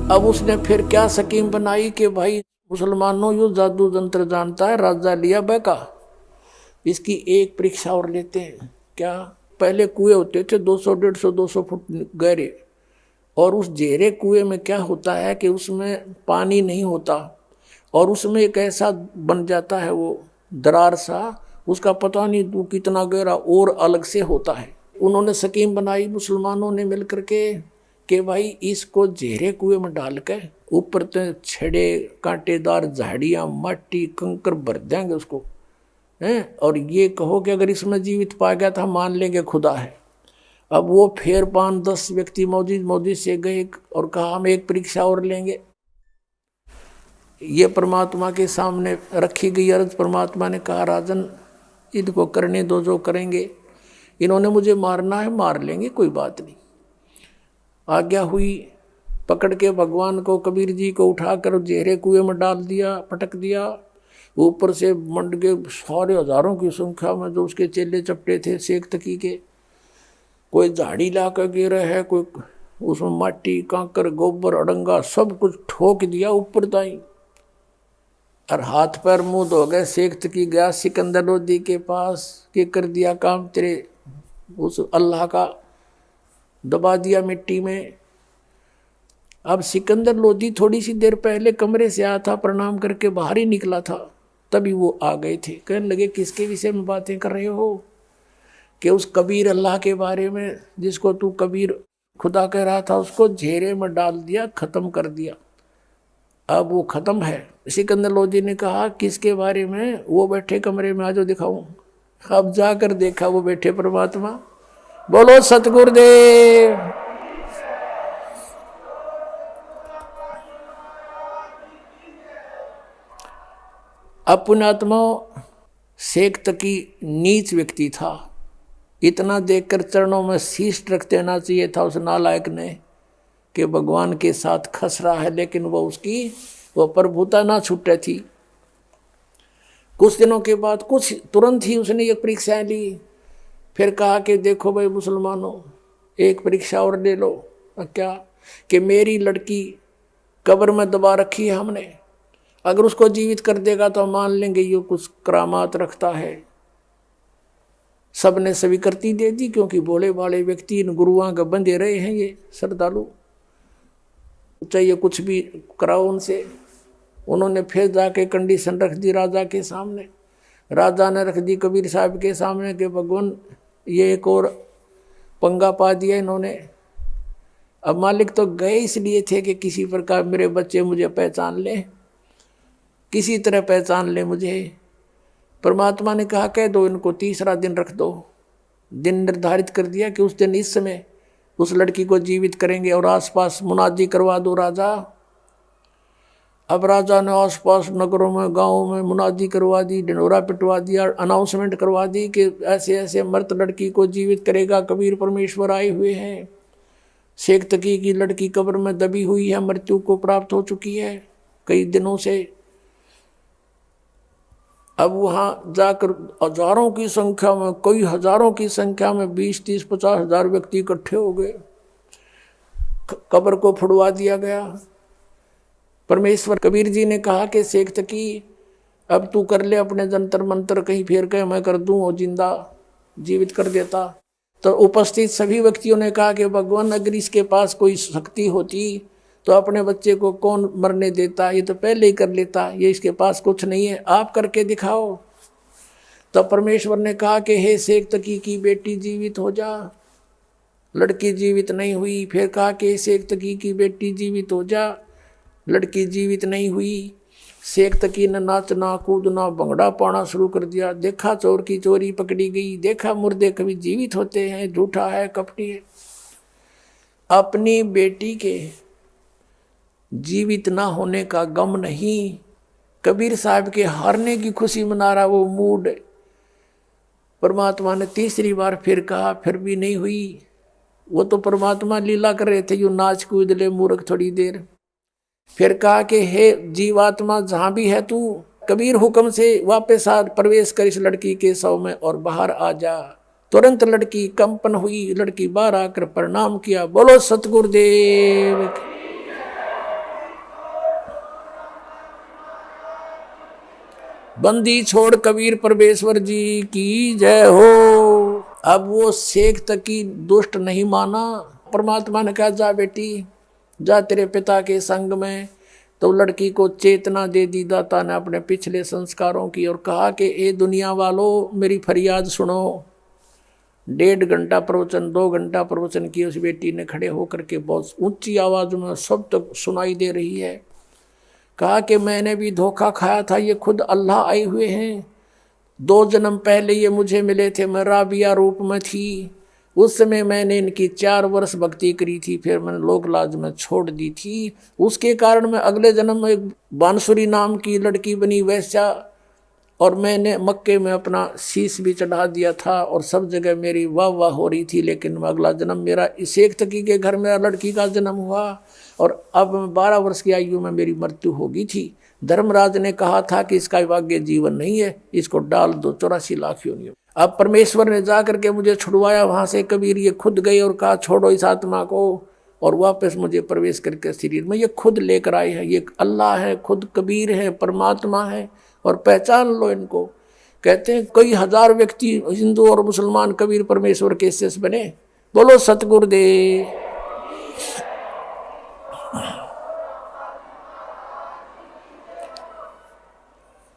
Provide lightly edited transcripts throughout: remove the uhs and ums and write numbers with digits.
अब उसने फिर क्या स्कीम बनाई कि भाई मुसलमानों यो जादू जंत्र जानता है, राजा लिया बैका, इसकी एक परीक्षा और लेते हैं। क्या? पहले कुएं होते थे 200 150 200 फुट गहरे, और उस गहरे कुएं में क्या होता है कि उसमें पानी नहीं होता, और उसमें एक ऐसा बन जाता है वो दरार सा, उसका पता नहीं तू कितना गहरा और अलग से होता है। उन्होंने स्कीम बनाई मुसलमानों ने मिलकर के कि भाई इसको गहरे कुएं में डाल के ऊपर तो छड़े कांटेदार झाड़ियाँ मट्टी कंकर भर देंगे उसको, हैं, और ये कहो कि अगर इसमें जीवित पा गया तो हम मान लेंगे खुदा है। अब वो फिर 5-10 व्यक्ति मौजूद से गए और कहा हम एक परीक्षा और लेंगे। ये परमात्मा के सामने रखी गई अर्ज। परमात्मा ने कहा राजन इनको करने दो जो करेंगे, इन्होंने मुझे मारना है मार लेंगे, कोई बात नहीं। आज्ञा हुई, पकड़ के भगवान को कबीर जी को उठाकर गहरे कुएं में डाल दिया, पटक दिया। ऊपर से मंड के सारे हजारों की संख्या में जो उसके चेले चपटे थे सेक तकी के, कोई झाड़ी ला कर गिरे है, कोई उसमें माटी कांकर गोबर अड़ंगा सब कुछ ठोक दिया ऊपर ताई, और हाथ पैर मुंह धो गए। सेक तकी गया सिकंदर लोधी के पास के कर दिया काम तेरे उस अल्लाह का, दबा दिया मिट्टी में। अब सिकंदर लोधी थोड़ी सी देर पहले कमरे से आया था, प्रणाम करके बाहर ही निकला था, तभी वो आ गए थे। कहने लगे किसके विषय में बातें कर रहे हो? कि उस कबीर अल्लाह के बारे में, जिसको तू कबीर खुदा कह रहा था, उसको घेरे में डाल दिया, खत्म कर दिया, अब वो खत्म है। सिकंदर लोधी ने कहा किसके बारे में? वो बैठे कमरे में, आज दिखाऊं। अब जाकर देखा वो बैठे परमात्मा। बोलो सतगुरुदेव। अब पुण्यात्मा शेख तकी नीच व्यक्ति था, इतना देखकर चरणों में शीश रख देना चाहिए था उस नालायक ने कि भगवान के साथ खस रहा है, लेकिन वो प्रभुता ना छूटे थी। कुछ दिनों के बाद कुछ तुरंत ही उसने एक परीक्षा ली, फिर कहा कि देखो भाई मुसलमानों एक परीक्षा और ले लो। क्या? कि मेरी लड़की कब्र में दबा रखी है हमने, अगर उसको जीवित कर देगा तो मान लेंगे ये कुछ करामात रखता है। सब ने स्वीकृति दे दी, क्योंकि भोले भाले व्यक्ति इन गुरुओं का बंधे रहे हैं, ये श्रद्धालु, चाहिए कुछ भी कराओ उनसे। उन्होंने फिर जाके कंडीशन रख दी राजा के सामने। राजा ने रख दी कबीर साहब के सामने कि भगवान ये एक और पंगा पा दिया इन्होंने। अब मालिक तो गए इसलिए थे कि किसी प्रकार मेरे बच्चे मुझे पहचान ले, किसी तरह पहचान ले मुझे। परमात्मा ने कहा कह दो इनको, तीसरा दिन रख दो। दिन निर्धारित कर दिया कि उस दिन इस समय उस लड़की को जीवित करेंगे, और आसपास मुनादी करवा दो राजा। अब राजा ने आसपास नगरों में गांवों में मुनादी करवा दी, ढिंढोरा पिटवा दिया, अनाउंसमेंट करवा दी कि ऐसे ऐसे मृत लड़की को जीवित करेगा कबीर परमेश्वर आए हुए हैं। शेख तकी की लड़की कब्र में दबी हुई है, मृत्यु को प्राप्त हो चुकी है कई दिनों से। अब वहाँ जाकर हजारों की संख्या में, कई हजारों की संख्या में 20, 30, 50 हजार व्यक्ति इकट्ठे हो गए। कब्र को फुड़वा दिया गया। परमेश्वर कबीर जी ने कहा कि शेख तकी अब तू कर ले अपने जंतर मंत्र, कहीं फेर के मैं कर दूं और जिंदा जीवित कर देता। तो उपस्थित सभी व्यक्तियों ने कहा कि भगवान अगर इसके पास कोई शक्ति होती तो अपने बच्चे को कौन मरने देता, ये तो पहले ही कर लेता, ये इसके पास कुछ नहीं है, आप करके दिखाओ। तो परमेश्वर ने कहा कि हे शेख तकी की बेटी जीवित हो जा। लड़की जीवित नहीं हुई। फिर कहा कि शेख तकी की बेटी जीवित हो जा। लड़की जीवित नहीं हुई। शेख तकी ने नाचना कूदना भंगड़ा पाना शुरू कर दिया। देखा चोर की चोरी पकड़ी गई, देखा मुर्दे कभी जीवित होते हैं, झूठा है कपटी है। अपनी बेटी के जीवित ना होने का गम नहीं, कबीर साहब के हारने की खुशी मना रहा वो मूड। परमात्मा ने तीसरी बार फिर कहा, फिर भी नहीं हुई। वो तो परमात्मा लीला कर रहे थे, यूं नाच कूद ले मूर्ख थोड़ी देर। फिर कहा कि हे जीवात्मा जहां भी है तू, कबीर हुक्म से वापस आ, प्रवेश कर इस लड़की के शव में और बाहर आ जा। तुरंत लड़की कंपन हुई, लड़की बाहर आकर प्रणाम किया। बोलो सतगुरुदेव। बंदी छोड़ कबीर परमेश्वर जी की जय हो। अब वो शेख तकी दुष्ट नहीं माना। परमात्मा ने कहा जा बेटी जा तेरे पिता के संग में। तो लड़की को चेतना दे दी दाता ने अपने पिछले संस्कारों की और कहा कि ए दुनिया वालों मेरी फरियाद सुनो। 1.5 घंटा प्रवचन 2 घंटा प्रवचन की उस बेटी ने खड़े होकर के बहुत ऊंची आवाज में सब तक सुनाई दे रही है। कहा कि मैंने भी धोखा खाया था, ये खुद अल्लाह आए हुए हैं। 2 जन्म पहले ये मुझे मिले थे, मैं राबिया रूप में थी। उस समय मैंने इनकी 4 वर्ष भक्ति करी थी, फिर मैंने लोक लाज में छोड़ दी थी। उसके कारण मैं अगले जन्म में एक बांसुरी नाम की लड़की बनी वैश्या, और मैंने मक्के में अपना शीश भी चढ़ा दिया था और सब जगह मेरी वाह वाह हो रही थी। लेकिन अगला जन्म मेरा इस एक तकी के घर में लड़की का जन्म हुआ और अब 12 वर्ष की आयु में मेरी मृत्यु हो गई थी। धर्मराज ने कहा था कि इसका भाग्य जीवन नहीं है, इसको डाल दो 84 लाख योनियों। अब परमेश्वर ने जा करके मुझे छुड़वाया वहाँ से। कबीर ये खुद गए और कहा छोड़ो इस आत्मा को, और वापस मुझे प्रवेश करके शरीर में ये खुद लेकर आए हैं। ये अल्लाह है, खुद कबीर है, परमात्मा है, और पहचान लो इनको। कहते हैं कई हजार व्यक्ति हिंदू और मुसलमान कबीर परमेश्वर के शिष्य बने। बोलो सतगुरुदेव।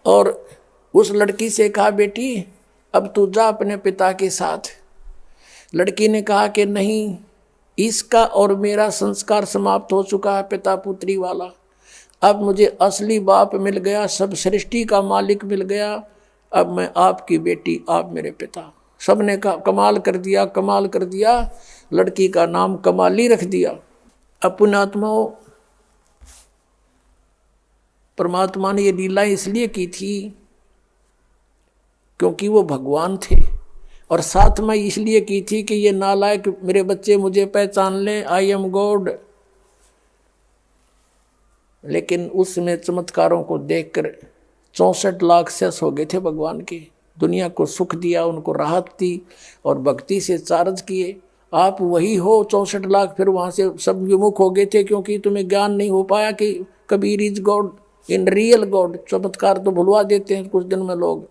और उस लड़की से कहा बेटी अब तू जा अपने पिता के साथ। लड़की ने कहा कि नहीं, इसका और मेरा संस्कार समाप्त हो चुका है पिता पुत्री वाला। अब मुझे असली बाप मिल गया, सब सृष्टि का मालिक मिल गया। अब मैं आपकी बेटी, आप मेरे पिता। सब ने कहा कमाल कर दिया, कमाल कर दिया। लड़की का नाम कमाली रख दिया। अब पुण्यात्माओं, परमात्मा ने ये लीला इसलिए की थी क्योंकि वो भगवान थे, और साथ में इसलिए की थी कि ये नालायक मेरे बच्चे मुझे पहचान लें, आई एम गॉड। लेकिन उसमें चमत्कारों को देखकर 64 लाख शेष हो गए थे भगवान के। दुनिया को सुख दिया, उनको राहत दी और भक्ति से चार्ज किए। आप वही हो 64 लाख, फिर वहाँ से सब विमुख हो गए थे क्योंकि तुम्हें ज्ञान नहीं हो पाया कि Kabir is God in real God. चमत्कार तो भुलवा देते हैं कुछ दिन में लोग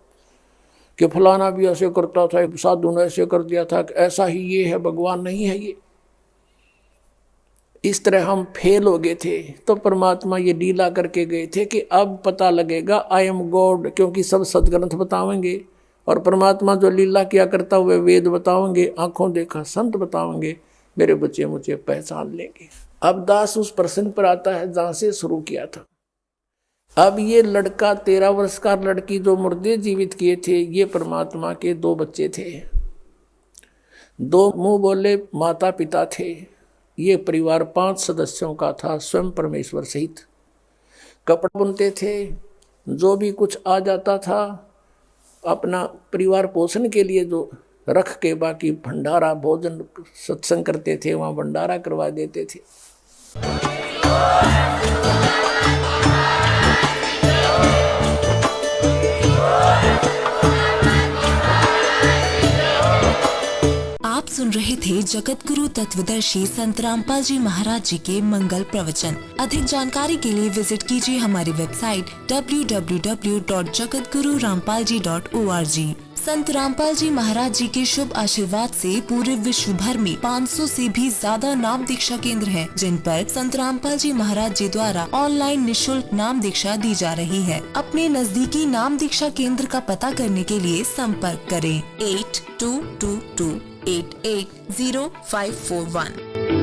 कि फलाना भी ऐसे करता था, साधु ने ऐसे कर दिया था, ऐसा ही ये है, भगवान नहीं है ये। इस तरह हम फेल हो गए थे। तो परमात्मा ये लीला करके गए थे कि अब पता लगेगा आई एम गॉड, क्योंकि सब सदग्रंथ बतावेंगे और परमात्मा जो लीला किया करता हुए वेद बताओगे, आंखों देखा संत बताओगे, मेरे बच्चे मुझे पहचान लेंगे। अब दास उस प्रश्न पर आता है जहाँ से शुरू किया था। अब ये लड़का 13 वर्ष का, लड़की जो मुर्दे जीवित किए थे, ये परमात्मा के 2 बच्चे थे। 2 मुंह बोले माता पिता थे। ये परिवार 5 सदस्यों का था, स्वयं परमेश्वर सहित। कपड़े बुनते थे, जो भी कुछ आ जाता था अपना परिवार पोषण के लिए जो रख के, बाकी भंडारा भोजन सत्संग करते थे, वहाँ भंडारा करवा देते थे। आप सुन रहे थे जगत गुरु तत्वदर्शी संत रामपाल जी महाराज जी के मंगल प्रवचन। अधिक जानकारी के लिए विजिट कीजिए हमारी वेबसाइट www.jagatgururampalji.org। संत रामपाल जी महाराज जी के शुभ आशीर्वाद से पूरे विश्व भर में 500 से भी ज्यादा नाम दीक्षा केंद्र हैं, जिन पर संत रामपाल जी महाराज जी द्वारा ऑनलाइन निशुल्क नाम दीक्षा दी जा रही है। अपने नजदीकी नाम दीक्षा केंद्र का पता करने के लिए संपर्क करें 8222880541।